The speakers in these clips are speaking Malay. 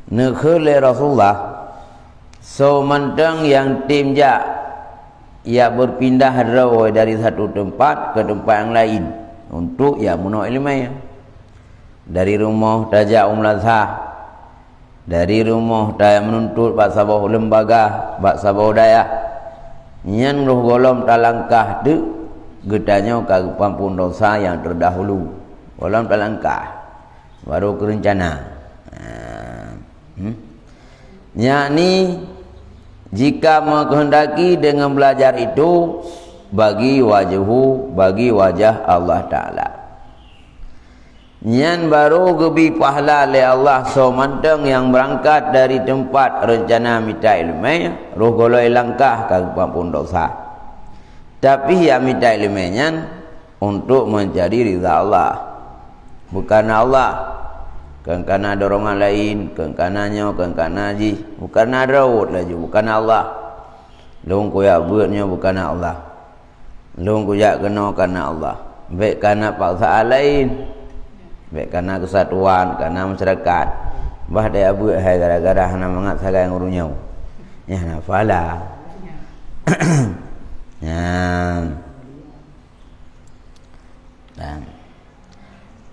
Nekhule Rasulullah so mentang yang tim ia berpindah rawai dari satu tempat ke tempat yang lain untuk ya menuntut ilmu. Dari rumah tajak umlazah, dari rumah daya menuntut bak sabah lembaga, bak sabah daya nyan roh golom talangkah de gedanya ke pampun dosa yang terdahulu. Golom talangkah baru kerencana. Yakni jika menghendaki dengan belajar itu bagi wajah Allah Ta'ala. Nyan baru gebi pahala oleh Allah so manteng yang berangkat dari tempat rencana minta ilmu roh goloi langkah ke pampun dosa. Tapi yang minta ilmunya untuk mencari ridha Allah, bukan Allah. Kerana dorongan lain, kerana haji, bukan rawat lagi, bukan Allah. Long kuyak buatnya bukan Allah. Long kuyak kena karena Allah. Baik karena paksaan lain, baik karena kesatuan, karena masyarakat. Bah dia buat hai gara-gara hana mangat sagai ngurunyau. Ya na fala. Ya. Dan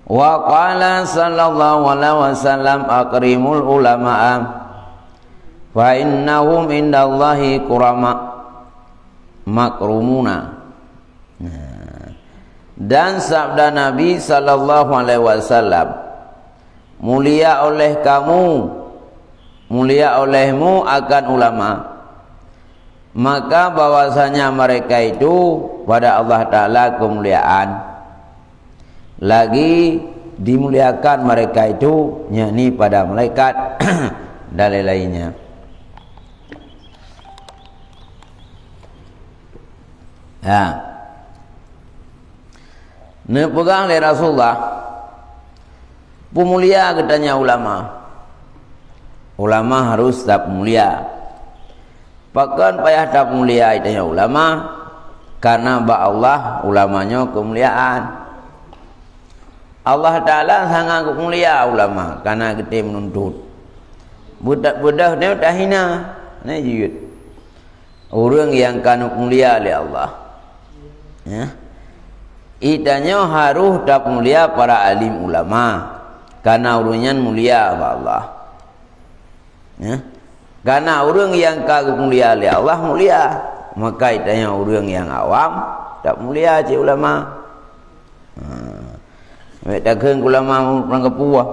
wa qala sallallahu alaihi wasallam akrimul ulama'a fa innahum indallahi kurama makrumuna. Dan sabda Nabi sallallahu alaihi wasallam, mulia oleh kamu, mulia olehmu akan ulama, maka bahwasanya mereka itu pada Allah Ta'ala kemuliaan. Lagi dimuliakan mereka itu yakni pada malaikat dan lain-lainnya. Ya. Nepegang oleh Rasulullah pemulia katanya ulama. Ulama harus tak mulia. Bahkan payah tak mulia katanya ulama karena ba Allah ulamanya kemuliaan. Allah Ta'ala sangat mulia ulama karena kita menuntut. Budak-budak ni dah hina. Ni juyut. Orang yang kanu mulia oleh Allah. Ya. Itanya harus tak mulia para alim ulama. Karena orangnya mulia oleh Allah. Ya. Karena orang yang kagum mulia oleh Allah mulia. Maka itanya orang yang awam tak mulia cik ulama. Mek tak keung ulama orang kepuah.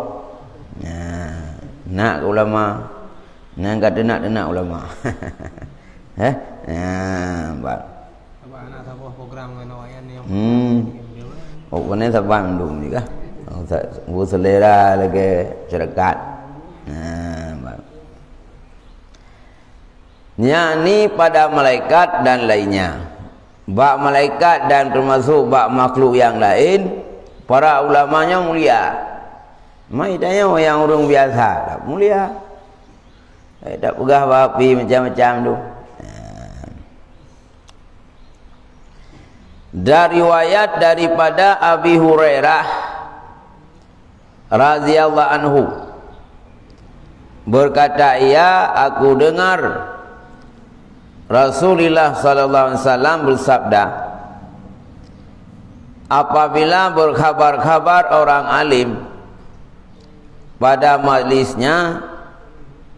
Nak ulama. Nak kata nak ulama. Baik. Apa anak sebuah program ngenoyan ni. Oh, ini sabar mendung juga. Oh, selera lagi cerkat. Baik. Yakni pada malaikat dan lainnya. Bak malaikat dan termasuk bak makhluk yang lain. Para ulamanya mulia. Maidanya yang orang biasa tak mulia. Tak pegah api macam-macam tu. Dari riwayat daripada Abi Hurairah radhiyallahu anhu berkata ia, aku dengar Rasulullah sallallahu alaihi wasallam bersabda, apabila berkhabar-khabar orang alim pada majlisnya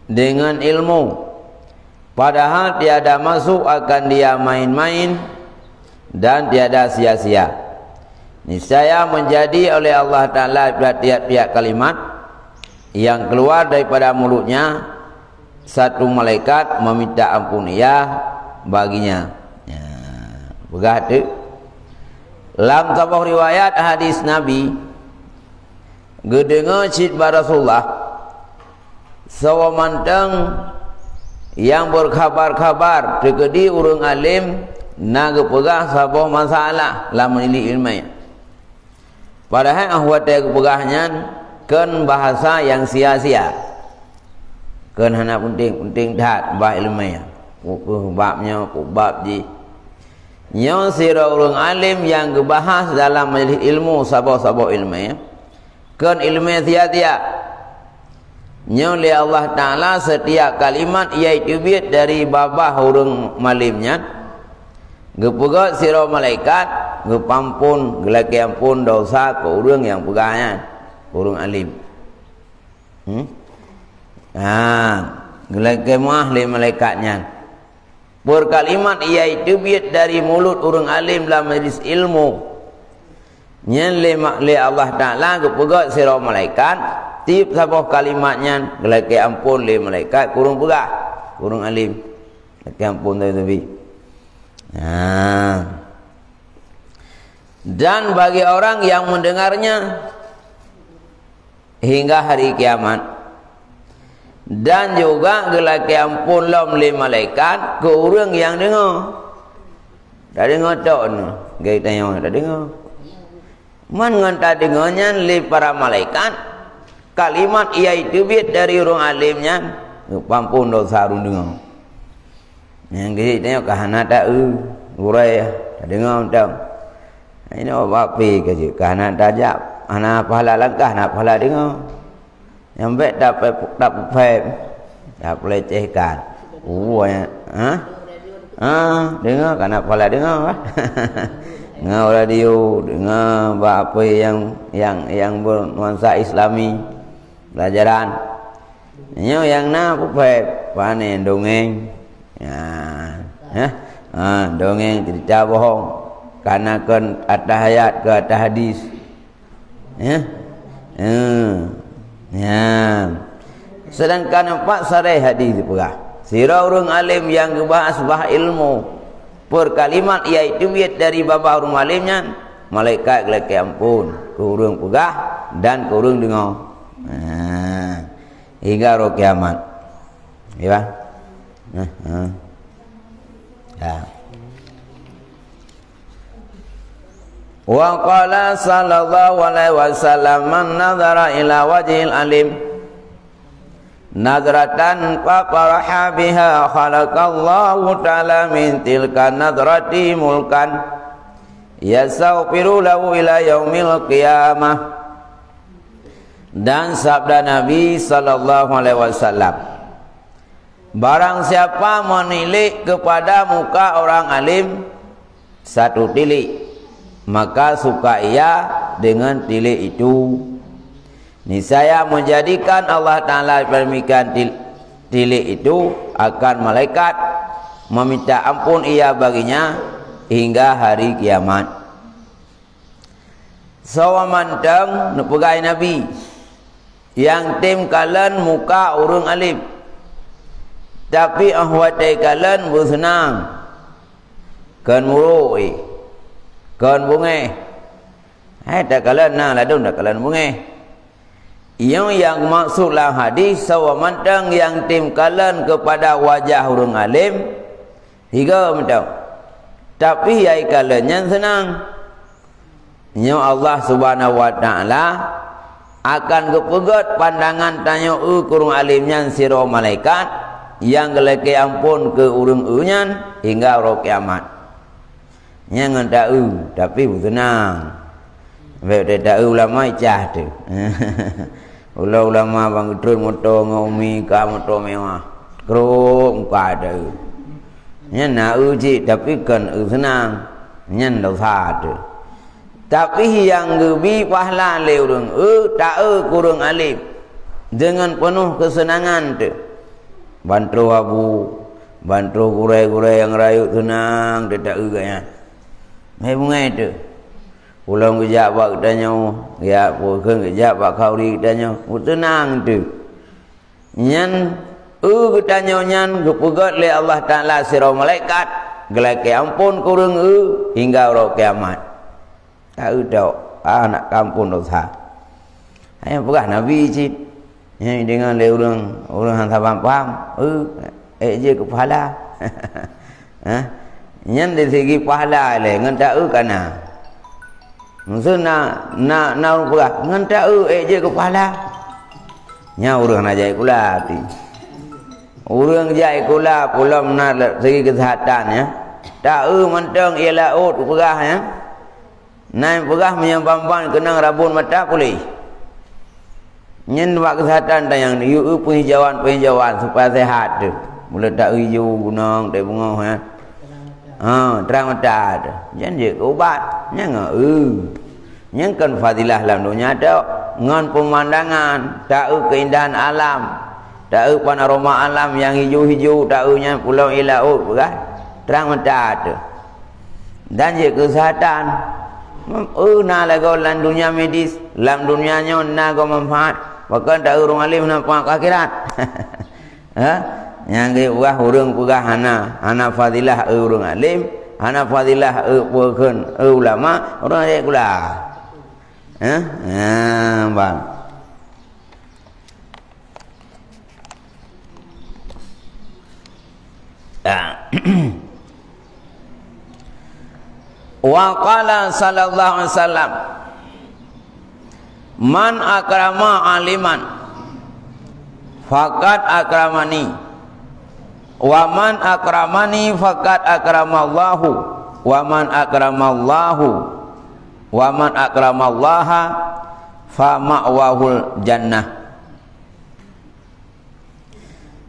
dengan ilmu, padahal tiada masuk akan dia main-main dan tiada sia-sia, niscaya menjadi oleh Allah Ta'ala tiap-tiap kalimat yang keluar daripada mulutnya satu malaikat meminta ampunian baginya. Begitu. Dalam sebuah riwayat hadis Nabi gedengar cit Rasulullah sawamantang yang berkhabar-khabar terkedi urang alim nak pegah sebuah masalah dalam menilai ilmu. Padahal ahwat pegahnya kan bahasa yang sia-sia. Kan hana penting dah bah ilmu. Babnya bab ji. Nyo sira orang alim yang gebahas dalam majlis ilmu sabah-sabah ilmu ya. Kan ilmu sia-sia. Nyoli Allah Ta'ala setiap kalimat iaitu biat dari babah urang malimnya. Gepegat sira malaikat, gepampun, gelaki ampun dosa ke urang yang pegahnya, urang alim. Gelaki mah li malaikatnya. Per kalimat iaitu biat dari mulut urang alim dalam majlis ilmu. Nyen li Allah Ta'ala gepegat sira malaikat. Tiap sabah kalimatnya gelaki ampun li malaikat kurung pegah, kurung alim. Gelaki ampun tapi. Dan bagi orang yang mendengarnya hingga hari kiamat. Dan juga gelaki ampun lam li malaikat ke orang yang dengar. Dah dengar tak ni? Kita tanya dah dengar. Man ngan tak dengarnya li para malaikat. Kalimat iaitu biat dari orang alimnya pampun dosa urang dengar. Yang kita tengok kahana tak urai tak dengar tak. Ini apa ke kahana tajak ana pahala langkah nak pahala dengar. Yang baik tak pelecehkan. Dengar kahana pahala dengar. Dengar radio, dengar apa yang bernuansa Islami. Pelajaran yang na pupet panen dongeng dongeng cerita bohong karena kan atas ayat ke atas hadis sedangkan 4 sarai hadis pula sira urang alim yang gebahas bah ilmu per kalimat iaitu biat dari bapa urang alimnya malaikat gelaki ampun ke urang pegah dan ke urang dengar. Hingga roh kiamat. Ya. Wa qala sallallahu alaihi wasallam man nadhara ila wajhil alim nadratan fa faraha biha khalaqallahu ta'ala min tilka nadrati mulkan yasaghfiru lahu ila yaumil qiyamah. Dan sabda Nabi sallallahu alaihi wasallam, barang siapa menilik kepada muka orang alim satu tilik, maka suka ia dengan tilik itu. Niscaya menjadikan Allah Ta'ala demikian tilik itu akan malaikat meminta ampun ia baginya hingga hari kiamat. Sawamantang nepegai Nabi yang tim kalian muka urang alim tapi ahwatai kalian bersenang kan murui kan bungai tak kalian nah ladun tak kalian bungai yang maksudlah hadis sawamantang yang tim kalian kepada wajah urang alim hingga mentau tapi ai kalian yang senang Allah Subhanahu wa Ta'ala akan kepegat pandangan tanya kurung alimnya sira malaikat yang gelaki ampun ke urang unyan hingga roh kiamat. Yang tak tapi senang. Baik tak ulama icah tu. Ulama bang drone motor ngumi ka motor mewah. Kruk muka ada. Yang nak uji tapi kan senang. Yang dosa tu. Tapi yang lebih pahala le urang tak kurang alim dengan penuh kesenangan tu. Bantu abu, bantu gurai-gurai yang rayu senang dia tak gaya. Mai bungai tu. Pulang kejap bak tanya, ya bukan kejap bak kauri tanya, senang tu. Nyan ketanya nyan gepegat le Allah Ta'ala sira malaikat, gelaki ampun kurang hingga roh kiamat. Tak tahu nak kampun dosa. Ayam pegah Nabi cik. Yang dengan le orang hang faham. Je kepala. Yang dari segi pahala le ngan tak kana. Maksud nak orang pegah ngan tak je kepala. Nya orang nak jai kula ti. Orang jai kula pula nak segi kesihatan ya. Tak mentang ialah pegah ya. Naik pegah menyambamban kenang rabun mata pulih. Nyen buat kesihatan dan yang ni penghijauan supaya sehat tu. Mula tak hijau gunung tak bunga terang mata tu. Jangan ubat, jangan Yang kan fadilah dalam dunia tu ngan pemandangan, tahu keindahan alam, tahu panorama alam yang hijau-hijau, tahunya pulau ilaut bukan? Terang mata tu. Dan je kesihatan. Na lagu dalam dunia medis, dalam dunianya na go manfaat. Bahkan tak urang alim nampak akhirat. Yang ke urang urang pegah hana fadilah urang alim, hana fadilah peukeun ulama, urang je kula. Bang. Wa qala sallallahu alaihi wasallam man akrama aliman faqad akramani wa man akramani faqad akramallahu wa man akramallahu wa man akramallaha fa ma'wahul jannah.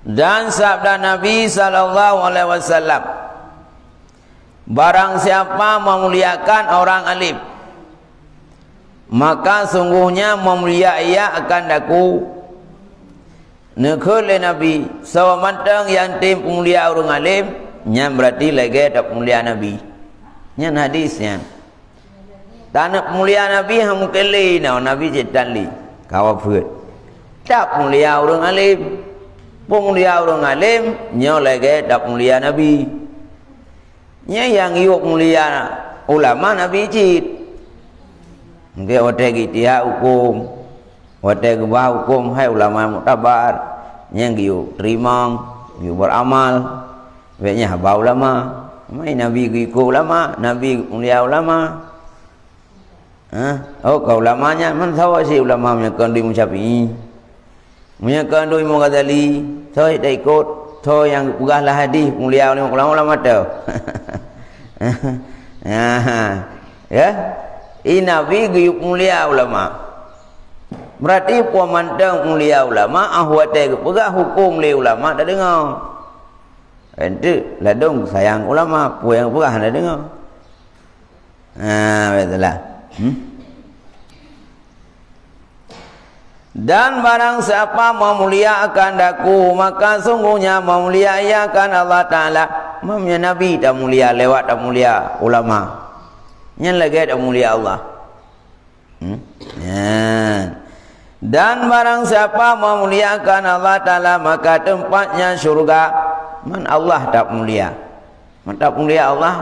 Dan sabda Nabi sallallahu alaihi wasallam, barang siapa memuliakan orang alim, maka sungguhnya memulia ia akan daku nekele Nabi sawamantang yang tim pemulia orang alim yang berarti lagi tak pemulia Nabi yang hadisnya tanah pemulia Nabi ham kele Nabi jetali kawafut tak pemulia orang alim, pemulia orang alim nya lagi tak pemulia Nabi nya yang yuk mulia ulama Nabi jid. Mungkin wadah kita hukum, wadah gebah hukum, hai ulama muktabar, yang giu terima, giu beramal, banyak haba ulama, mai Nabi giu ulama, Nabi mulia ulama. Oh kau ulamanya, man tahu si ulama menyakan di Syafi'i, menyakan di Ghazali, saya tak ikut, saya yang pegahlah hadis mulia ulama tu. Ya. Ini Nabi guyup mulia ulama. Berarti pemandang mulia ulama ahwate pegah hukum le ulama dah dengar. Ente ladung sayang ulama, pu yang pegah dah dengar. Betullah. Dan barang siapa memuliakan daku, maka sungguhnya memulia ia akan Allah Ta'ala. Mamnya Nabi tak mulia lewat tak mulia ulama. Yang lagi tak mulia Allah. Dan barang siapa memuliakan Allah Ta'ala, maka tempatnya syurga. Man Allah tak mulia. Man tak mulia Allah,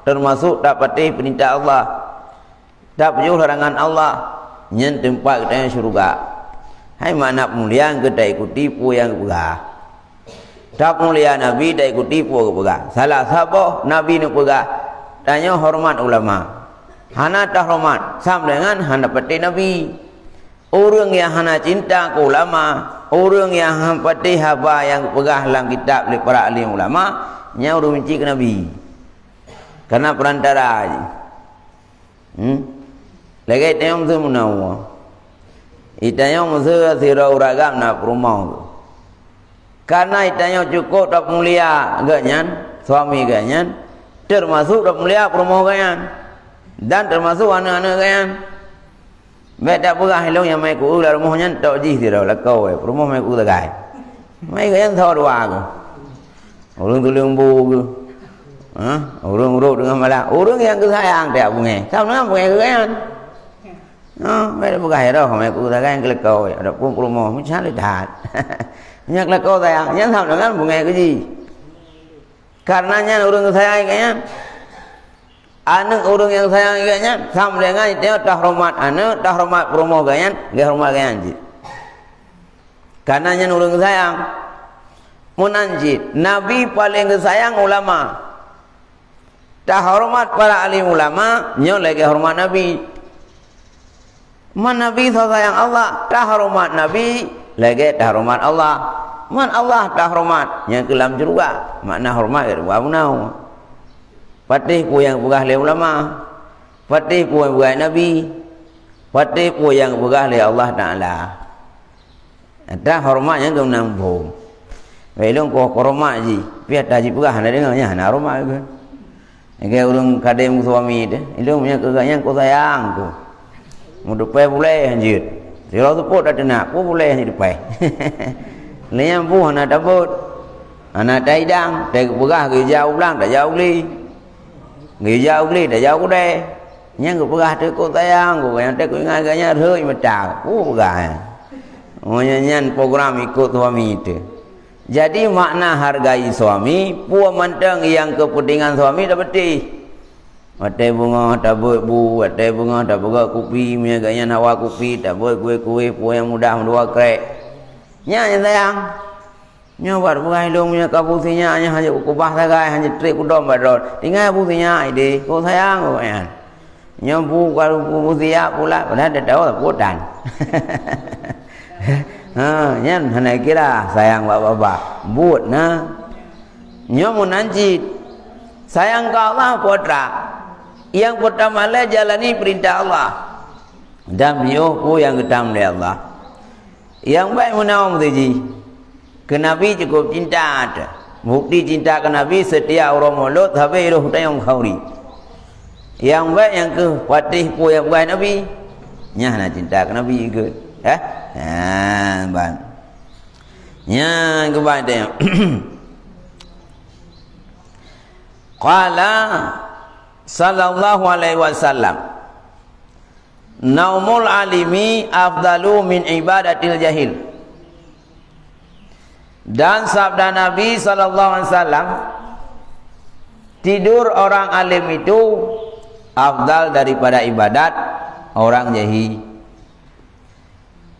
termasuk tak patuhi perintah Allah, tak berjauh larangan Allah, yang tempat kita syurga. Hai mana mulia kita ikuti pu yang pegah. Tak mulia Nabi tak ikuti pu pegah. Salah siapa Nabi ni pegah. Tanya hormat ulama. Hana tak hormat sama dengan hana pati Nabi. Orang yang hana cinta ke ulama, orang yang pati haba yang pegah dalam kitab oleh para alim ulama, nya orang benci ke Nabi. Karena perantara aja. Lagi tanya mesti menawa. Itanya mesti sirau ragam nak rumah. Karena itanya cukup tak mulia ganyan, suami ganyan, termasuk tak mulia rumah ganyan, dan termasuk anak-anak ganyan. Beda pegah hilong yang mai ku ular rumahnya tak jih sirau lakau rumah mai ku tagai. Mai ganyan thau dua ke. Orang tu lembu ke. Orang urut dengan malah. Orang yang kesayang tak bungai. Sama dengan bungai ke ganyan. Beda pegah dah mai ku tagai ke lakau ada pun rumah macam le dat. Nyak lakau sayang, yang sama dengan bungai ke ji. Karenanya orang kesayang ganyan. Anak orang yang sayang ikannya sama dengan itu dah hormat anak, dah hormat promo ganyan, dia hormat ganyan. Karenanya orang sayang munanjid. Nabi paling sayang ulama. Dah hormat para alim ulama, nyo lagi hormat Nabi. Man Nabi sayang Allah, dah hormat Nabi, lagi dah hormat Allah. Man Allah dah hormat, yang kelam juga. Makna hormat itu apa nau? Patih pu yang pegah le ulama, patih pu yang pegah Nabi, patih pu yang pegah le Allah Ta'ala. Ada hormatnya ke menampung. Belum kau hormat je. Biar dah jiperah nak dengarnya, nak hormat ke. Kayak orang kadang suami dia, itu punya kegaknya kau sayang tu. Mau depan boleh anjir. Kalau tu pun dah nak, pun boleh anjir depan. Lenyam pun anak dapat, anak daidang, dah perah ke jauh belang, dah jauh li. Ke jauh li, dah jauh deh. Yang kau perah tu kau sayang, kau yang tak kau ingat-ingatnya roi macam, pun perah. Menyanyian program ikut suami itu. Jadi makna hargai suami, puan mantang yang kepentingan suami dah betul. Ada bunga, tak buat bu, ada bunga, tak buat kopi, miaganya nawa kopi, tak buat kue-kue, puan yang mudah mendua krek. Nya sayang. Nya buat bukan hidung punya kapusinya, hanya kubah sagai, hanya trik kudom bador. Tinggal pusinya ide, kau sayang kau kan. Nya bu kalau pusia pula, padahal dah tahu podan. Nyan hanya kira sayang bapak-bapak buat na nyomu nanti sayang ke Allah putra yang pertama lah jalani perintah Allah dan beliau yang ketam oleh Allah yang baik menawam tuji ke Nabi cukup cinta ada bukti cinta ke Nabi setiap orang mulut habis roh tayang khauri yang baik yang ke patih pu yang baik Nabi nyah nak cinta ke Nabi ke ban. Nya kepada Qala sallallahu alaihi wasallam naumul alimi afdalu min ibadatil jahil. Dan sabda Nabi sallallahu alaihi wasallam tidur orang alim itu afdal daripada ibadat orang jahil.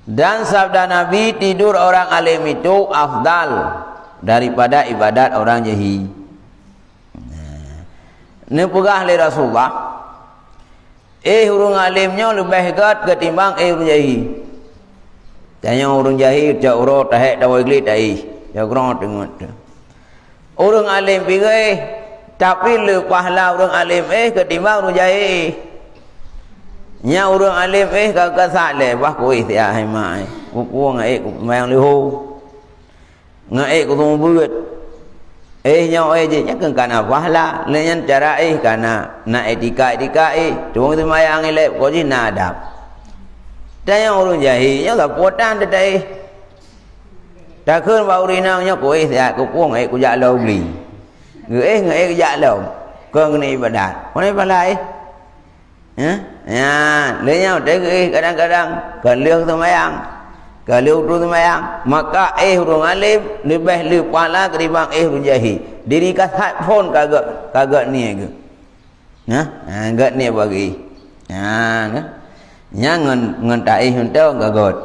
Dan sabda Nabi tidur orang alim itu afdal daripada ibadat orang jahil. Ini pegah oleh Rasulullah. Orang alimnya lebih hebat ketimbang orang jahil. Tanya orang jahil cak urut tahek dawai glit ai. Ya kurang tengok tu. Orang alim pergi tapi lebih pahala orang alim ketimbang orang jahil. Nya orang alim kagak saleh bah kuih dia hai mai puang ku mayang lihu ngai ku tu buat nya je nya kan kana pahala lenyan cara kana na etika tung tu mayang ile ko ji na adab tanya orang jahil nya la potan dai ta khơn vào ri nang nya kuih dia ku puang ku ja lo li ngai ku ja lo ko ni ibadat ko ni balai ya, lenyau degi kadang-kadang kaliu tu mayang, kaliu tu mayang, maka orang alim lebih pala ketimbang orang jahil. Diri kasat pun kagak ni ke, kagak ni bagi, ngan tai hendak kagak.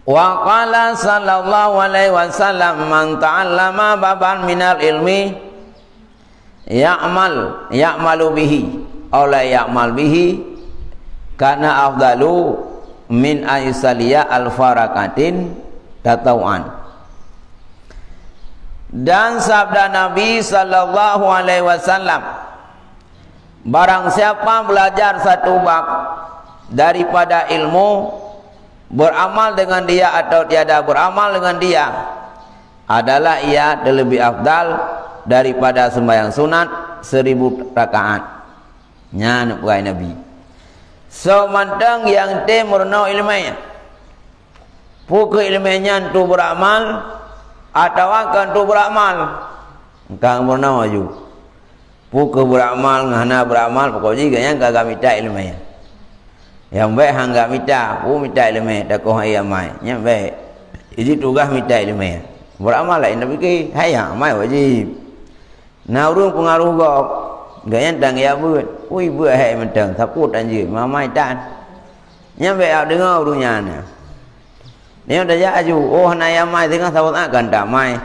Wa qala sallallahu alaihi wasallam man ta'allama baban minal ilmi ya'malu bihi aw la ya'mal bihi kana afdalu min aysaliya al-farakatin tatauan. Dan sabda Nabi sallallahu alaihi wasallam barang siapa belajar satu bab daripada ilmu beramal dengan dia atau tiada beramal dengan dia adalah ia lebih afdal daripada sembahyang sunat 1000 rakaat. Nya nak buat Nabi. So mantang yang timur no ilmunya. Pukul ilmunya tu beramal atau akan tu beramal. Kang pernah maju. Pukul beramal ngana beramal pokok juga yang kagak minta ilmunya. Yang baik hang gak minta, minta ilmu dak ko ai amai. Nya baik. Ini tugas minta ilmunya. Beramal lain tapi ke hayang amai wajib. Nah urung pengaruh gop gaya dang ya buat ui buat hai mentang takut anjir mamai tan nyampe dengar urungnya ni dia dah jaju oh naya mai tengah sawat akan tak mai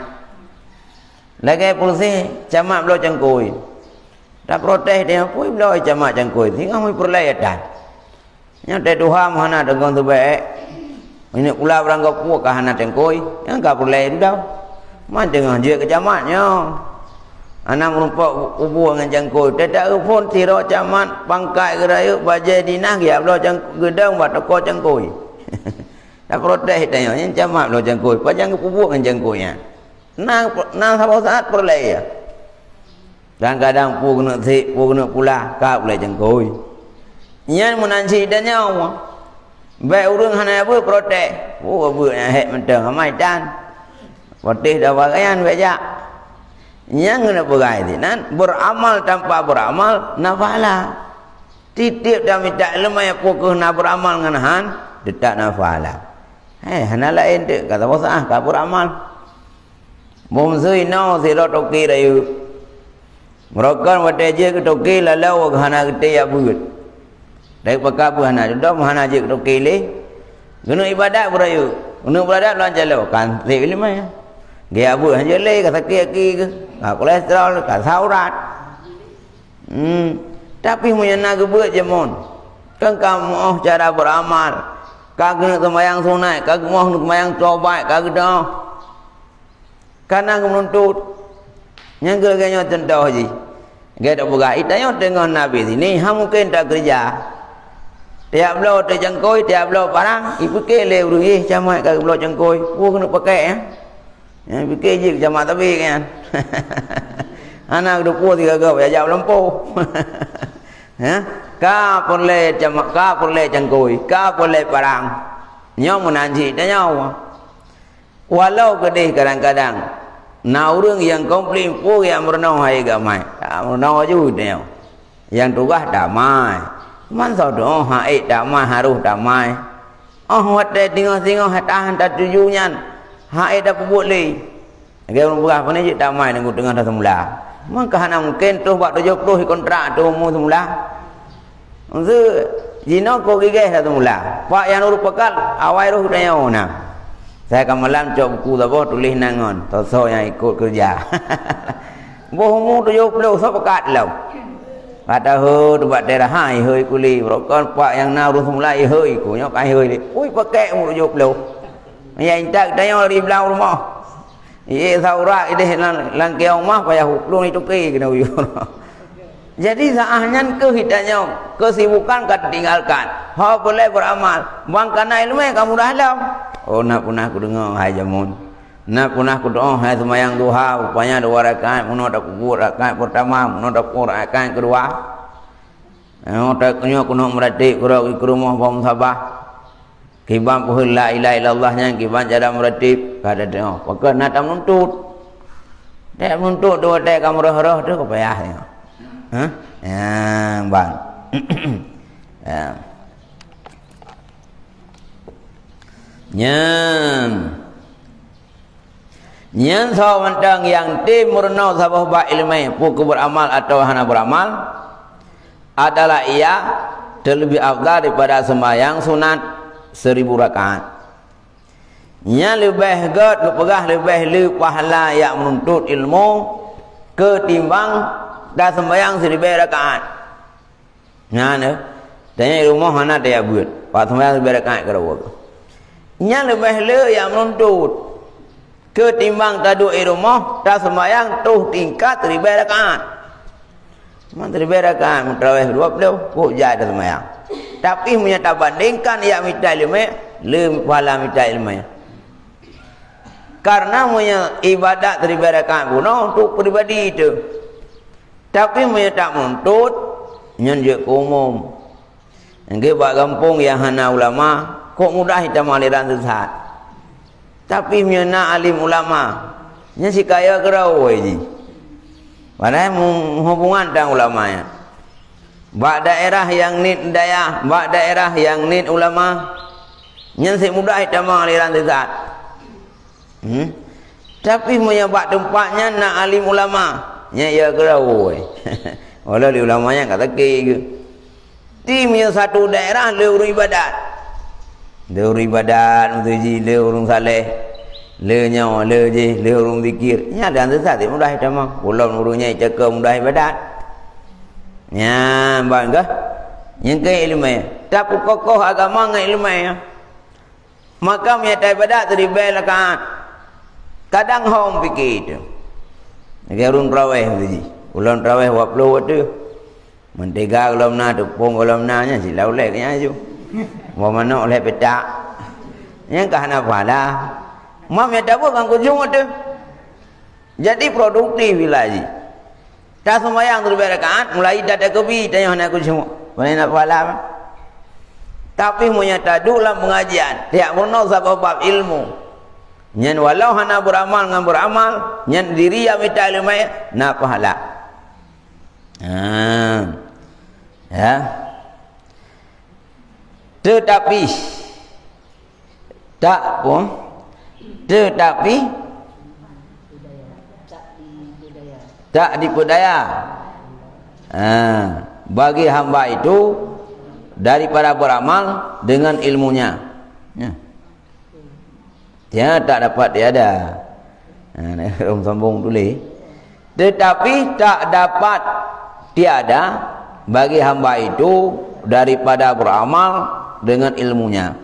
lagi polisi camat belo cangkui tak protes dia pui belo camat cangkui tengah mai perlayatan nya de doha mana dengan tu baik ini pula orang gop puak kahana cangkui yang ka perlay dah man tengah je ke camatnya. Anak merupakan ubu dengan jangkau. Tidak pun tirok camat pangkai geraya bajai dinah dia belah gedang buat toko jangkau. Tak protes tanya yang jamak lo jangkoi. Panjang kepubuk kan jangkoinya. Nang sabau saat perlai ya. Kadang-kadang pu kena sik, pu kena pula, ka pula jangkoi. Nyan menansi dan nyawa. Baik urang hana apa protes. Oh apa yang hek mentang amai dan. Protes dah bagaian baca. Yang kena pegai ni. Nan beramal tanpa beramal nafala. Titip dah minta ilmu yang pukul nak beramal dengan han, detak nafala. Hana lain dek kata bosah ka beramal. Mom sui no si lo toki rayu. Merokan wate je ke toki lalau hana gede ya but. Dai pakabu hana dom hana je ke toki le. Guna ibadat berayu. Guna ibadat lan jalo kan si ilmu ya. Dia bu hanya le kata ki ke. Kolesterol ka saurat. Tapi menyana gebut je mon. Kan kamu cara beramal. Kagak nak sembahyang sunat, kagak mau nak sembahyang tobat, kagak dah. Karena menuntut. Yang gerganya tentu haji. Dia tak buka. Itanya dengan Nabi sini, ham mungkin tak kerja. Tiap belau terjangkoi, tiap belau parang. Ibu ke lew ruih camat kagak belau jangkoi. Oh kena pakai ya. Yang fikir je camat tapi kan. Anak 20 30 ya jauh lempo. Ha? Ka boleh jamak, ka boleh jangkoi, ka boleh parang. Nyo menanji dan nyawa. Walau kedih kadang-kadang na urang yang komplain pun yang merenau hai gamai. Merenau ju dia. Yang tugas damai. Man sao do hai damai harus damai. Oh wate tengok-tengok tahan tak tujuan. Hai dah boleh. Dia berapa ni je damai dengan tengah dah semula. Maka hana mungkin tu buat 70 kontrak tu mu semula. Maksud jino ko gigeh dah semula. Pak yang merupakan awal roh dia ona. Saya akan malam cok buku taboh tulis nangon. Toso yang ikut kerja. Bohmu 70 so pekat lau. Kata he tu buat daerah hai hơi kuli. Rokon pak yang na urus semula hơi ku nyok ai hơi ni. Ui pakai mu 70. Yang tak dia di belau rumah. Ye saurak ide lang keong mah payah huklung itu ke kena uyu. Jadi saahnya kehidupnya kesibukan kan tinggalkan. Ha boleh beramal. Bang kana ilmu kamu dah lau. Oh nak punah aku dengar hai jamun. Nak punah aku doa hai sembahyang duha rupanya 2 rakaat, muno dak kubur rakaat pertama, muno dak kubur rakaat kedua. Tak kunyo kuno meratik kurang ke rumah bang sabah. Kiban puhul la ilaha illallahnya kiban jada meratib kada tengok. Pokok nak tak menuntut. Tak menuntut dua tak kamu roh-roh tu payah tengok. Ha? Ya, bang. Ya. Nyan so mentang yang timurno sabah ba ilmu pukul beramal atau hana beramal adalah ia terlebih afdal daripada sembahyang sunat 1000 rakaat. Nya lebih god lepegah lebih le pahala yang menuntut ilmu ketimbang dah sembahyang 1000 rakaat. Nya ne tanya rumah mana dia buat. Pak sembahyang 1000 rakaat kerawa. Nya lebih le yang menuntut ketimbang tadu rumah dah sembahyang tuh tingkat 1000 rakaat. Man 1000 rakaat mutrawih 20 kok jadi sembahyang. Tapi menyata bandingkan ia minta ilmu lebih pahala minta ilmu. Karena punya ibadat 1000 rakaat pun untuk pribadi itu. Tapi menyata menuntut nyanjak umum. Yang buat kampung yang hana ulama kok mudah kita aliran sesat. Tapi menyana alim ulama nya si kaya kerau ji. Padahal hubungan dengan ulamanya. Bak daerah yang nit daya, bak daerah yang nit ulama, nyen mudah kita aliran sesat. Tapi menyebab tempatnya nak alim ulama, nya ya kerau. Walau di ulamanya kata ke. Tim yang satu daerah le urus ibadat. Le urus ibadat untuk ji le urung saleh. Le nyawa le ji le urung zikir. Nya dan sesat mudah kita mah. Ulun urungnya cakap mudah ibadat. Ya, bangga. Yang ke ilmu. Tapi kokoh agama dengan ilmu. Maka menyata ibadat 1000 rakaat. Kadang hom fikir itu. Dia urung tarawih tu. Ulun tarawih 20 waktu. Mentega kalau na tepung kalau na nya si lau lek nya ju. Wa mana oleh petak. Yang kahana pahala. Mam ya tahu kan kujung tu. Jadi produktif bilaji. Tak sembahyang tu berakaat mulai dah kebi tanya hana kujung. Mana nak pahala? Tapi menyata dalam pengajian tiap pernah sebab ilmu. Nyan walau hana beramal dengan beramal, nyan diri yang minta ilmu nak pahala. Ya. Tetapi tak pun tetapi tak dipedaya. Bagi hamba itu daripada beramal dengan ilmunya. Ya. Dia tak dapat tiada. Orang sambung tulis. Tetapi tak dapat tiada bagi hamba itu daripada beramal dengan ilmunya.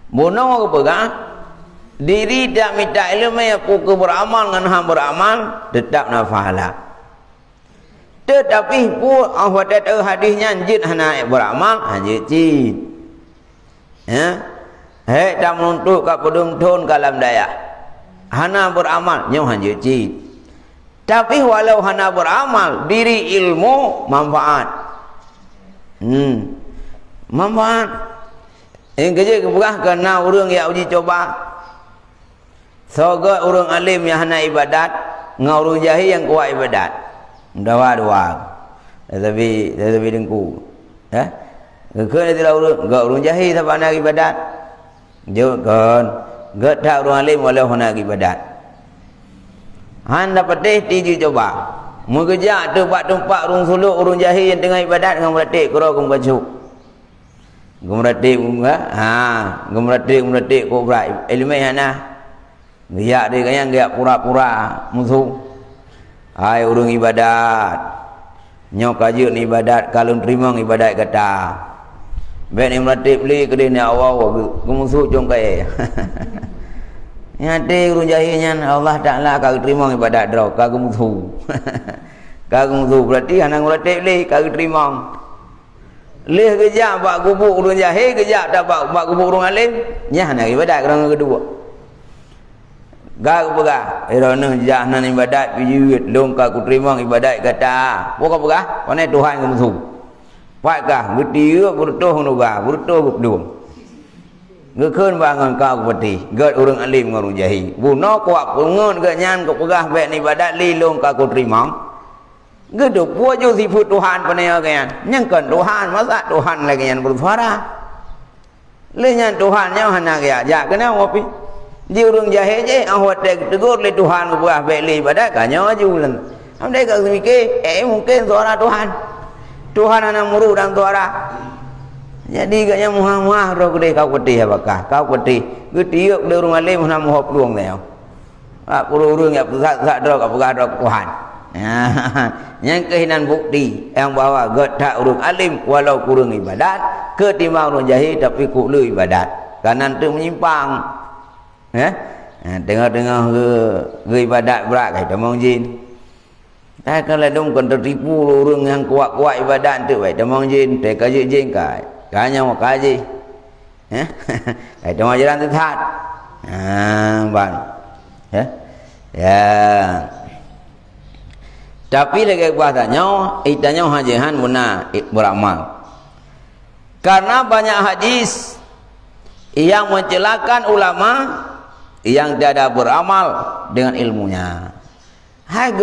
Bono ke pegang diri tak minta ilmu yang pukul beramal dengan hamba beramal tetap nak pahala. Tetapi pun awak tahu hadisnya jin hana beramal hanya jin. Ya. Hei tak menuntut kat pedung tun kalam daya. Hana beramal nyo hanya jin. Tapi walau hana beramal diri ilmu manfaat. Manfaat. Yang kerja keberah kena orang yang uji coba. Sogot orang alim yang hana ibadat, ngau orang jahil yang kuat ibadat. Dua. Tetapi dengku. Ya. Kena tidak orang jahil sampai nak ibadat. Jangan gak tak orang alim walau nak ibadat. Han dapat tiji coba. Mengejar tempat orang suluk orang jahil yang tengah ibadat dengan meratik kira kum baju. Gumratik gumratik ko berai ilmu hana. Dia dia yang dia pura-pura musuh. Ai orang ibadat. Nyok kaji ni ibadat kalau terima ibadat kata. Ben ni meratik beli ke dia awal musuh jong kai. Nyate urun jahilnya Allah Taala kau terima ibadat draw kau musuh. Kau musuh berarti anak meratik beli kau terima. Leh kejap bak gubuk urun jahil kejap tak bak gubuk urun alim nyah nak ibadat kerana kedua. Gak pegah irana jahnan ibadat pijuit long ka ku terima ibadat kata pokok pegah panai Tuhan ke musuh pakkah getia bertuh nuga bertuh kedua ngekeun bangan kau peti gad urang alim ngurung jahil buno kuat pengun gak nyan ke pegah bek ibadat li long ka ku terima gedo puaju sifat Tuhan panai kan nyangkan Tuhan masa Tuhan lagi yang bersuara le nyan Tuhan nya hana ya ja kena ngopi di urang jahil je awak tegur le Tuhan ku buah beli ibadat kanyo ajulan amdai ka mikir mungkin suara Tuhan anak muru dan suara jadi gaknya muah-muah ro gede kau peti apakah kau peti getiuk de urang alim hana muhop luang teo ak urang ya pusat dro ka pegah dro Tuhan yang kehinan bukti yang bawa getak urang alim walau kurang ibadat ketimbang urang jahil tapi ku lu ibadat kanan tu menyimpang. Ya, tengah-tengah ke ibadat berat kata mong jin. Tak kalau dong kon tertipu orang yang kuat-kuat ibadat tu baik demang jin, tak kaji jin kai. Kanya mau kaji. Ya. Kata mau jalan tetap. Bang. Ya. Ya. Tapi lagi bahasanya itanya hajihan muna beramal. Karena banyak hadis yang mencelakan ulama yang tiada beramal dengan ilmunya. Hai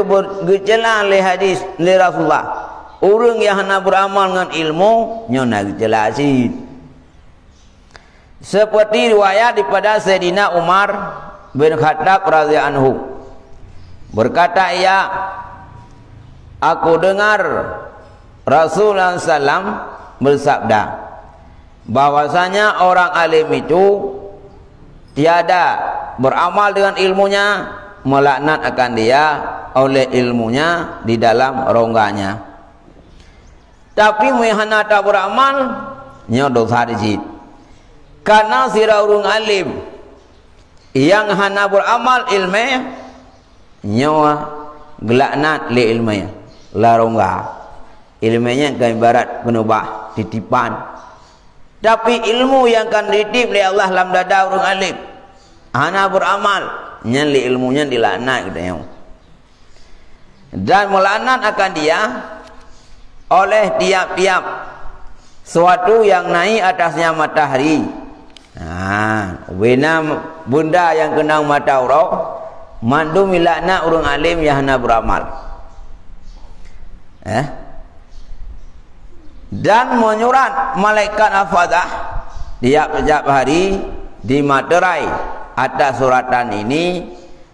gejala le hadis le Rasulullah. Orang yang hana beramal dengan ilmu nyona jelasin. Seperti riwayat daripada Sayyidina Umar bin Khattab radhiyallahu anhu. Berkata ia, aku dengar Rasulullah sallam bersabda bahwasanya orang alim itu tiada beramal dengan ilmunya melaknat akan dia oleh ilmunya di dalam rongganya. Tapi mehana tak beramal nyo dosa dicit. Karena sira urung alim yang hana beramal ilmu nyo gelaknat le ilmu la rongga. Ilmunya kan ibarat penubah titipan. Tapi ilmu yang akan dititip oleh Allah dalam dada orang alim, hana beramal, nyan li ilmunya dilaknat kita. Dan melaknat akan dia oleh tiap-tiap suatu yang naik atasnya matahari. Wena bunda yang kena mata orang, mandu milaknat orang alim yang hana beramal. Dan menyurat malaikat hafadah tiap-tiap hari di materai atas suratan ini,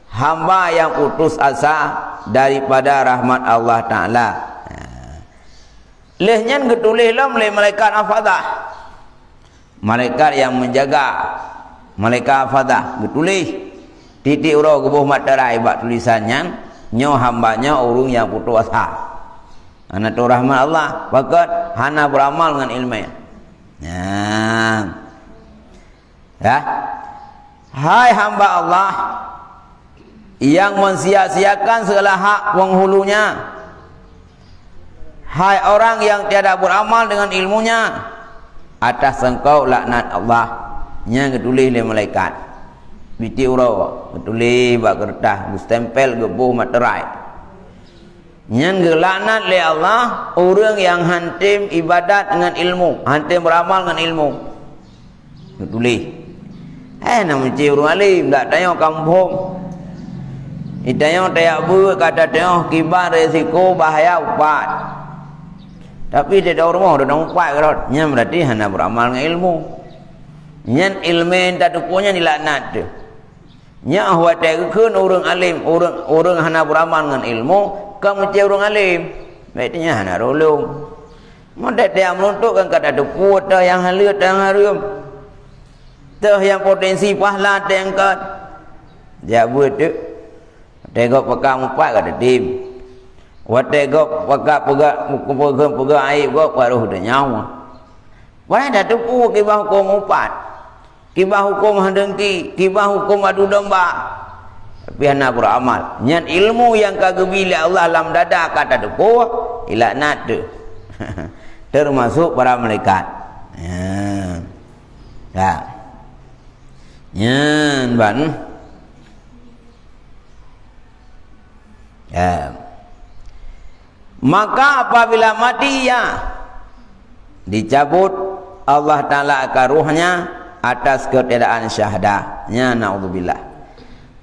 hamba yang putus asa daripada rahmat Allah Ta'ala. Lehnya ketulislah oleh malaikat hafadah, malaikat yang menjaga, malaikat hafadah ketulis titik urau kebuh materai bak tulisannya nyo hambanya urung yang putus asa. Anak tu rahmat Allah, pakat hana beramal dengan ilmu. Hai hamba Allah yang mensia-siakan segala hak penghulunya, hai orang yang tiada beramal dengan ilmunya, atas engkau laknat Allah. Nya ketulis oleh malaikat. Biti urau ketulis bak kertas, stempel gebuh materai. Yang gelaknat oleh Allah orang yang hantim ibadat dengan ilmu, hantim beramal dengan ilmu. Tulis. Nama cik orang alim tak tengok kampung. Tengok tayak ber kata tengok kibar resiko bahaya upat. Tapi dia dah rumah dah upat kerot. Yang berarti hana beramal dengan ilmu. Yang ilmu yang tak punya dilaknat tu. Yang awak takkan orang alim, orang hana beramal dengan ilmu. Kamu cik orang alim, baiknya hana rolong. Mudah dia menuntukkan kata depu atau yang halut yang harum, tu yang potensi pahala tengkat. Dia buat tu, tegak pegang empat kata tim. Wat tegak pegang air gak baru dah nyawa. Wah dah depu kibah hukum empat, kibah hukum handengki, kibah hukum adu domba. Tapi hana beramal. Nyan ilmu yang kagemi Allah dalam dada kata depu ilaknat tu. Termasuk para malaikat. Nyan ban. Maka apabila mati dicabut Allah Ta'ala akan ruhnya atas ketiadaan syahadah. Nya na'udzubillah.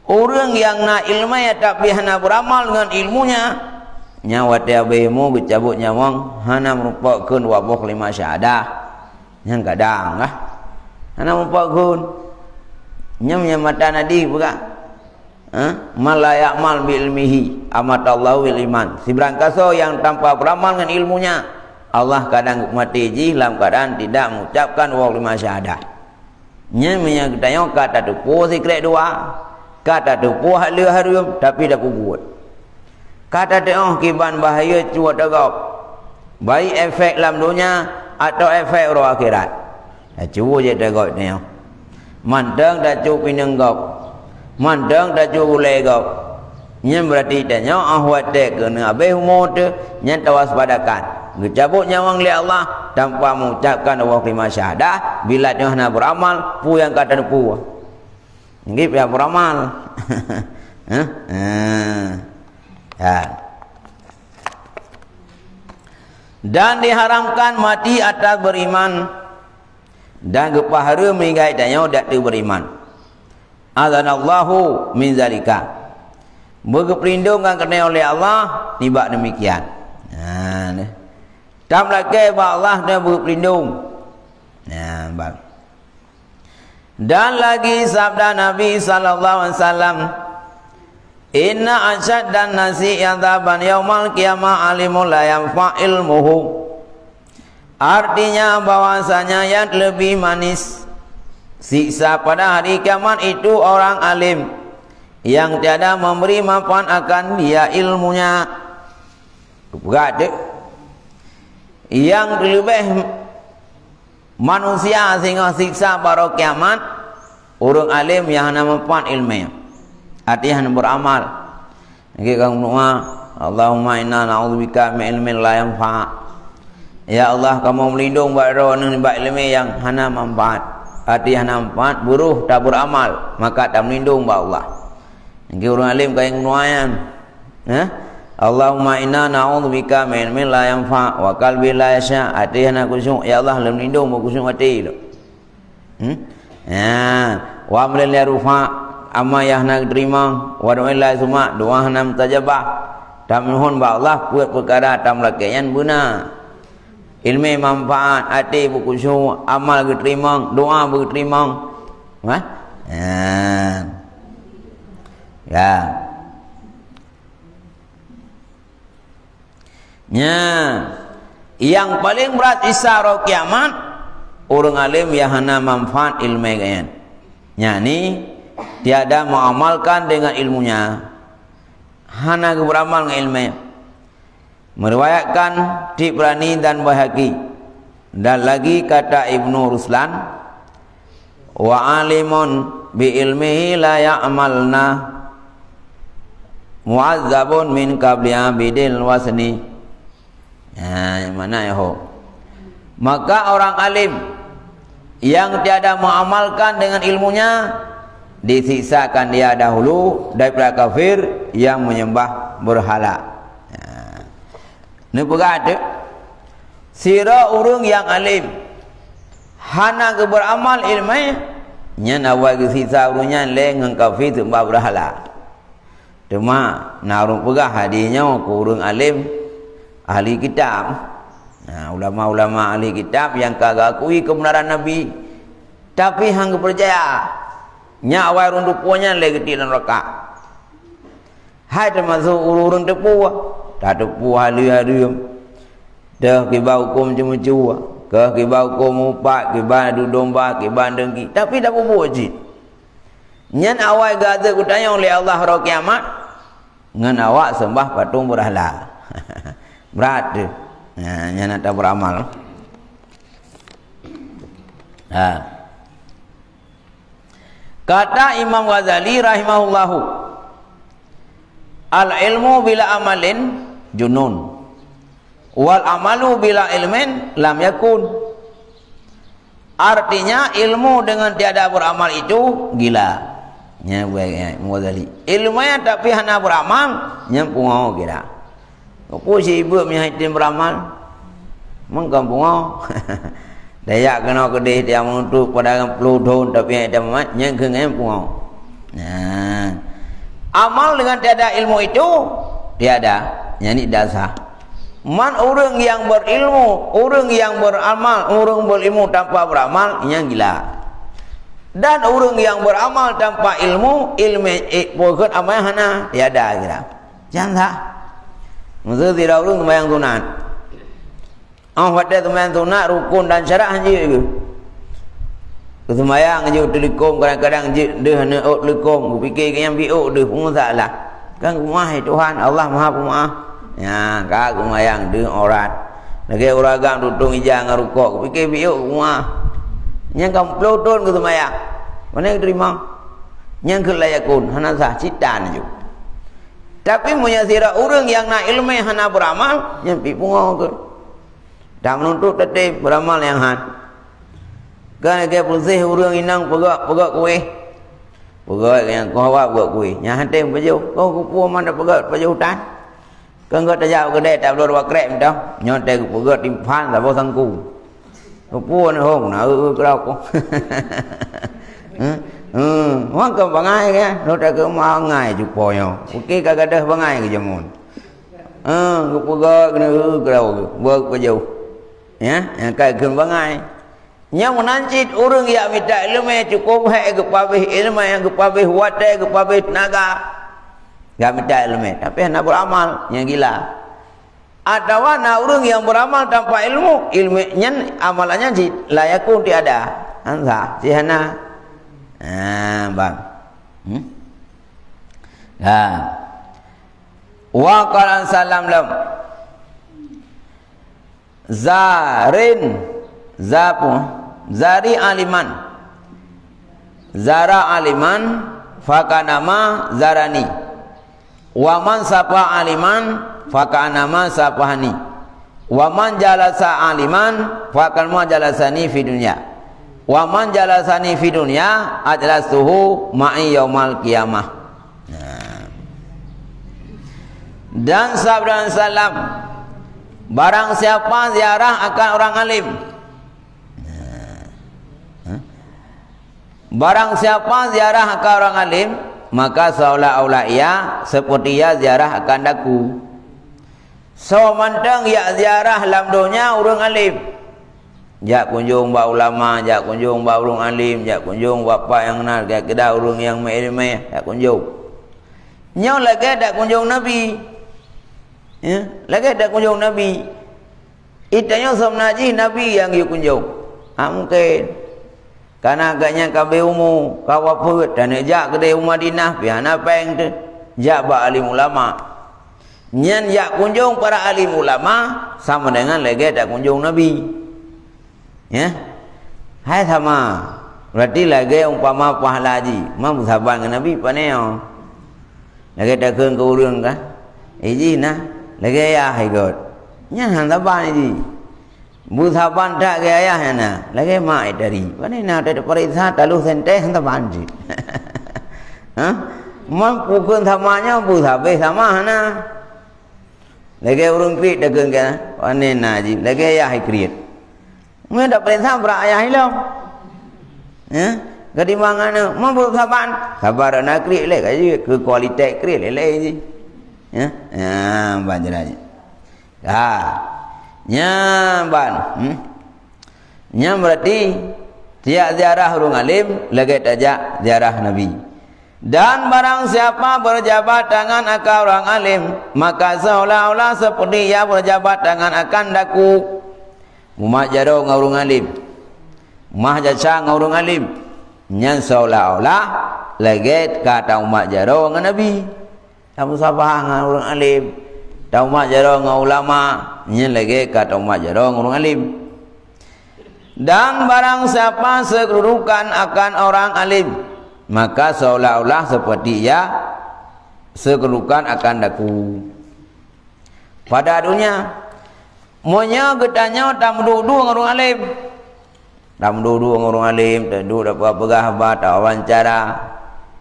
Orang yang nak ilmu ya tapi hana beramal dengan ilmunya, nyawa dia behmu dicabut nyawang hana merupakan wabah 5 syahadah. Yang kadang hana merupakan nyamnya mata nadi bukan. Malayak mal bi ilmihi amatallahu bil iman. Si berangkaso yang tanpa beramal dengan ilmunya, Allah kadang mati ji dalam keadaan tidak mengucapkan wabah 5 syahadah. Nyamnya kita kata tu secret dua. Kata tu puah le harum tapi dah buat. Kata tu kiban bahaya cuat dagap. Baik efek dalam dunia atau efek roh akhirat. Cuba je dagap ni. Mandang dah cup pinenggap. Mandang dah cup ulai gap. Nya berarti tanya ahwat tek kena habis umur tu nya tawaspadakan. Gecabut nyawang li Allah tanpa mengucapkan Allah 5 syahadah, bila dia nak beramal pu yang kata pu. Ngip ya beramal. Dan diharamkan mati atas beriman dan gepahara meninggal tanya dak tu beriman. Azanallahu min zalika. Berperlindungan kena oleh Allah tiba demikian. Tam lagi Allah dah berperlindung. Bang. Dan lagi sabda Nabi sallallahu alaihi wasallam, inna asyaddan nasi adzaban yaumal qiyamah alimul la yanfa ilmuhu. Artinya bahwasanya yang lebih manis siksa pada hari kiamat itu orang alim yang tiada memberi manfaat akan dia ilmunya. Berarti yang lebih manusia sehingga siksa pada kiamat orang alim yang hanya manfaat ilmu, artinya hanya beramal. Kita doa Allahumma inna na'udzubika min ilmin la yanfa'. Ya Allah, kamu melindung buat orang ni buat ilmu yang hana manfaat. Arti hana manfaat, buruh tak beramal, maka tak melindung buat Allah. Ini orang alim kaya nguayan. Allahumma inna na'udzubika min ilmin la yanfa' wa qalbi la yasha'. Arti hana khusyuk. Ya Allah, melindung buat khusyuk hati tu. Wa amril ya rufa' amma yahna terima wa do'illah suma doa hana mutajabah. Tak mohon buat Allah buat perkara tak melakukan benar. Ilmu manfaat, hati berkhusyuk, amal diterima, doa diterima. Ya. Yang paling berat isyarat kiamat orang alim yang hana manfaat ilmu kalian. Ni tiada mengamalkan dengan ilmunya. Hana beramal dengan ilmu. Meriwayatkan Tibrani dan Baihaqi. Dan lagi kata Ibnu Ruslan, wa alimun bi ilmihi la ya'malna mu'azzabun min qabli abidil wasni. Yang mana ya ho? Maka orang alim yang tiada mengamalkan dengan ilmunya disiksakan dia dahulu daripada kafir yang menyembah berhala. Ini berkata sira orang yang alim hana ke beramal ilmu nya nawai ke sisa urungnya lengang kafir sembah berhala. Cuma narung pegah hadiahnya ke orang alim ahli kitab. Ulama-ulama ahli kitab yang kagak akui kebenaran Nabi tapi hang percaya nya awai rundu punya lagi di neraka. Hai termasuk urung tepu tak tepu hari-hari dah kibar hukum cuma-cuma ke kibar hukum upat kibar adu domba kibar dengki tapi tak buat jid nyan awai gada kutanya oleh Allah hari kiamat ngan awak sembah patung berhala. Berat tu nyan tak beramal. Kata Imam Ghazali rahimahullahu, al ilmu bila amalin junun wal amalu bila ilmin lam yakun. Artinya ilmu dengan tiada beramal itu gila. Nya Imam Ghazali. Ilmunya tapi hana beramal nya pungo kira. Apa si ibu mi haitin beramal? Mengkam pungo. Daya kena kedih dia untuk pada peludon tapi ada mat nya kengem pungo. Amal dengan tiada ilmu itu tiada, yani dasar. Man orang yang berilmu, orang yang beramal, orang berilmu tanpa beramal, yang gila. Dan orang yang beramal tanpa ilmu, bukan amal hana tiada kira. Jangan tak. Maksud tidak orang sembahyang sunat. Pada sembahyang sunat rukun dan syarat hanya itu. Kesembayang je telekom kadang-kadang je dia hanya telekom aku fikir yang biok dia pun salah kan rumah Tuhan Allah Maha Pemaaf ya kak kesembayang dia orat lagi orang duduk ijang ngarukok aku fikir biok rumah yang kamu peloton kesembayang mana yang terima yang kelayakun hana sah citan je tapi punya sirah orang yang nak ilmu hana beramal yang pi pungo ke tak menuntut tetap beramal yang han. Kan ke pusih urang inang pegak kuih. Pegak yang kau awak buat kuih. Yang hantai baju. Kau kupu mana pegak baju hutan. Kan kau tajak kedai tak boleh buat krep dah. Nyontai ku pegak timpan tak boleh sangku. Kupu ni hong nak kerau ku. Wang ke bangai ke? Lo tak ke mangai juponya. Okey kagak dah bangai ke jamun. Ku pegak kena kerau buat baju. Ya, yang kai ke bangai. Yang menancit orang yang minta ilmu cukup hai kepabih ilmu yang kepabih wadah kepabih tenaga enggak minta ilmu tapi hendak beramal yang gila. Ada wana orang yang beramal tanpa ilmu ilmunya amalannya layakun tiada ansa sihana bang wa qala salam lam zarin zapu zari aliman zara aliman fakanama zarani waman sapa aliman fakanama sapahani Wa man jalasa aliman faqad ma jalasani fi dunya. Wa man jalasani fi dunya ajlasuhu ma'i yaumal qiyamah. Dan sabda salam, barang siapa ziarah akan orang alim, barang siapa ziarah akan orang alim, maka seolah-olah ia seperti ia ziarah akan daku. So mantang ya ziarah lam dunia orang alim. Jak kunjung ba ulama, jak kunjung ba orang alim, jak kunjung bapa yang kenal kedah orang yang mengilmu, jak kunjung. Nyau lagi dak kunjung Nabi. Ya, lagi dak kunjung Nabi. Itanya somnaji Nabi yang you kunjung. Mungkin karena agaknya kabe umu, kawaput dan jak kedai Madinah pihana peng tu. Jak ba alim ulama. Nyan jak kunjung para alim ulama sama dengan lagi dak kunjung Nabi. Ya. Hai sama. Berarti lagi umpama pahala haji, mampu sabar dengan Nabi paneo. Lagi dak keun ke urang kah? Iji nah, lagi ayah ikut. Nyan han sabar ni. Bu sabar tak ke ayah na. Lagi mak dari. Panena ada perintah talu sente han sabar ni. Ha? Mampu keun samanya bu sabar sama na. Lagi urang krit dak keun ke. Panena ji. Lagi ayah ikrit. Mungkin tak perintah berak ayah hilang. Ya, kadi mangana mampu sabar. Sabar nak krik le kaji ke kualitas krik le je. Ya. Ban jelas. Nya ban. Nya berarti tiap ziarah orang alim lagi tajak ziarah Nabi. Dan barang siapa berjabat tangan akan orang alim, maka seolah-olah seperti ia berjabat tangan akan daku. Umat jaro ngurung alim, mah jaca ngurung alim, nyan seolah-olah lagi kata umat jaro dengan Nabi. Kamu sabah ngurung alim, tahu umat jaro ngau ulama, nyan lagi kata umat jaro ngurung alim. Dan barang siapa sekedudukan akan orang alim, maka seolah-olah seperti ia sekedudukan akan daku. Pada dunia monya getanya tak mendudu ngurung alim. Tak mendudu ngurung alim, tak duduk dapat pegah tak wawancara.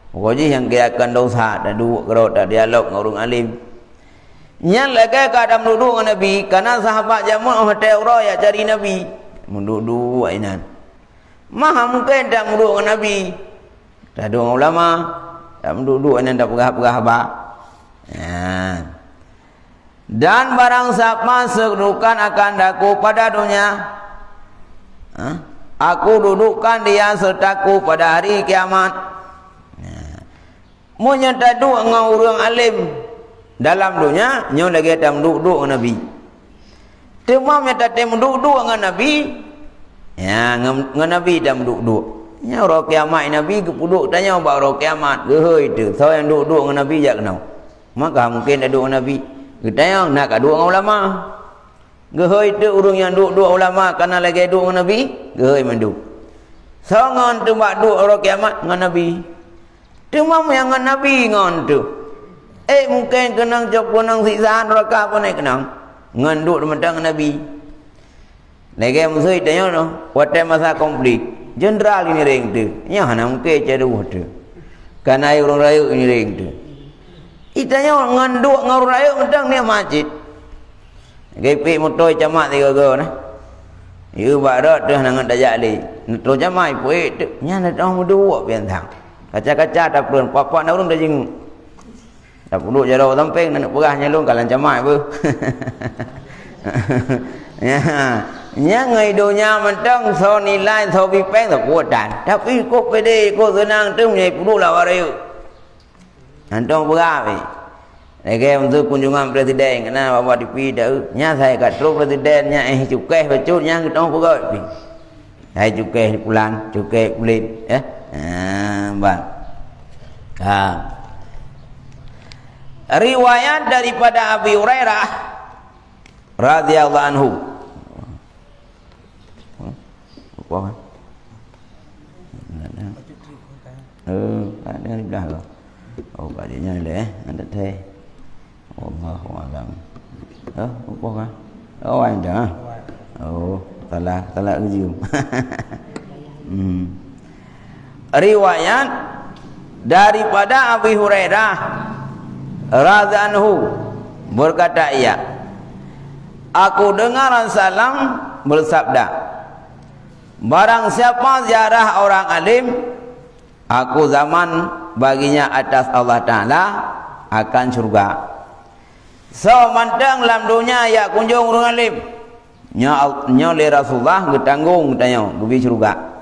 Pokoknya yang kirakan dosa, tak duduk kerot, tak dialog ngurung alim. Yang lagi kadang mendudu dengan Nabi, karena sahabat jamun hotel raya cari Nabi. Mendudu ainan. Maha mungkin tak mendudu dengan Nabi. Tak ada ulama, tak mendudu ainan tak pegah-pegah ba. Dan barang siapa sedudukan akan daku pada dunia, aku dudukkan dia sertaku pada hari kiamat. Monya tadu ngau urang alim dalam dunia, nyo lagi tak duduk dengan Nabi. Temam yang tak duduk dengan Nabi, ya dengan Nabi tak duduk. Nya ro kiamat Nabi duduk tanya ba ro kiamat, gehoi tu. So yang duduk dengan Nabi jak kenau. Maka mungkin ada duduk dengan Nabi. Kita yang nak duduk dengan ulama. Gehoi tu urang yang duduk ulama karena lagi duduk dengan Nabi, gehoi manduk. Sangan tu bak duduk ro kiamat dengan Nabi. Temam yang dengan Nabi ngon tu. Mungkin kenang jok nang siksa neraka pun naik kenang. Ngan duduk dengan Nabi. Lagi musuh tanya no, wate masa konflik. Jenderal ini ring tu. Nya hana mungkin ceru tu. Karena orang rayu ini ring tu. Itanya nganduk ngurung rayu mentang ni masjid. Gepi motor camat tiga go nah. Ieu barat dah nangan dajak li. Terus camai puik tu. Nya nak dah dua bentang. Kaca-kaca tak perlu papa nak urang dah jing. Tak perlu jaro samping nak perah nyalung kalan camai apa. Ya. Nya ngai dunia mentang so nilai so bipeng tak kuatan. Tapi kok pede kok senang tu nyai perlu lah warayu. Antong berapa? Lagi untuk kunjungan presiden, kena bawa di pidau. Nya saya kat terus presidennya cukai bacutnya kita pergi. Saya cukai pulang, cukai kulit, ya. Bang. Riwayat daripada Abi Hurairah radhiyallahu anhu. Apa kan? Ada di belakang. Oh, badannya le, ada teh. Allahu a'lam. Apa kan? Oh ada. Oh, salah ujung. Riwayat daripada Abu Hurairah radhiyallahu berkata ia, aku dengar Rasulullah bersabda, barang siapa ziarah orang alim, aku zaman baginya atas Allah Ta'ala akan surga. So mantang dalam dunia ya kunjung orang alim, nya le Rasulullah getanggung tanya gubi surga.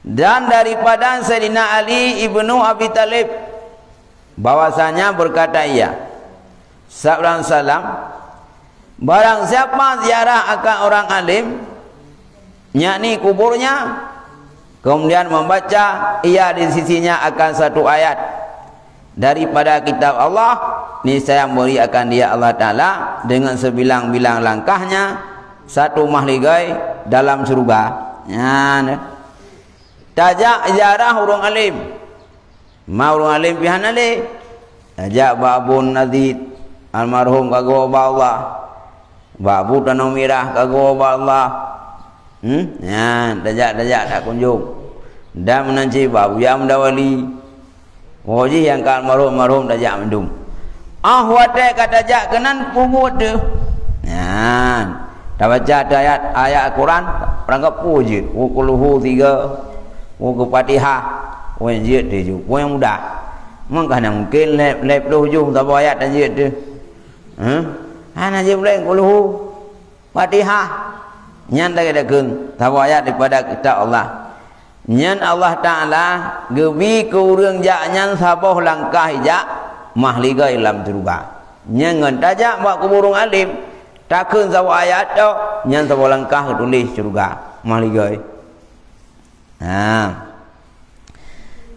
Dan daripada Sayyidina Ali ibnu Abi Talib bahwasanya berkata ia, sabda salam, barang siapa ziarah akan orang alim, yakni kuburnya, kemudian membaca ia di sisinya akan satu ayat daripada kitab Allah, niscaya memberi akan dia Allah Ta'ala dengan sebilang-bilang langkahnya satu mahligai dalam surga. Tajak ziarah orang alim, mau orang alim pihan ali, tajak babun Nazid almarhum kagwa Allah, babu Tanah Mirah kagwa Allah. Tajak tak kunjung. Dan menanci babu yang mendawali wajih yang kan marhum tajak mendum. Wate kata tajak kenan pungut tu. Tak baca ayat Quran, perangkap puji. Quluhu 3. Ke-Fatihah. Yang jid tu. Yang mudah. Mungkin mungkin lep hujung tak ayat dan jid tu. Ana je boleh quluhu Fatihah. Nyan lagi dakeun tahu ayat daripada kitab Allah. Nyan Allah Ta'ala gebi ke urang jak nyan saboh langkah jak mahliga dalam surga. Nyan ngan tajak bak ke burung alim takeun sawo ayat tu nyan saboh langkah tulis surga mahliga.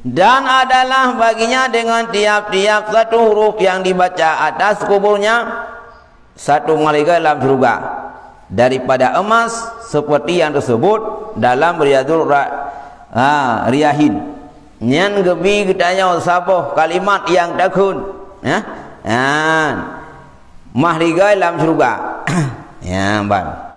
Dan adalah baginya dengan tiap-tiap satu huruf yang dibaca atas kuburnya satu mahliga dalam surga daripada emas seperti yang tersebut dalam Riyadul Riyahin. Nyan gebi getanya saboh kalimat yang takun mahligai dalam surga. Ya, bang.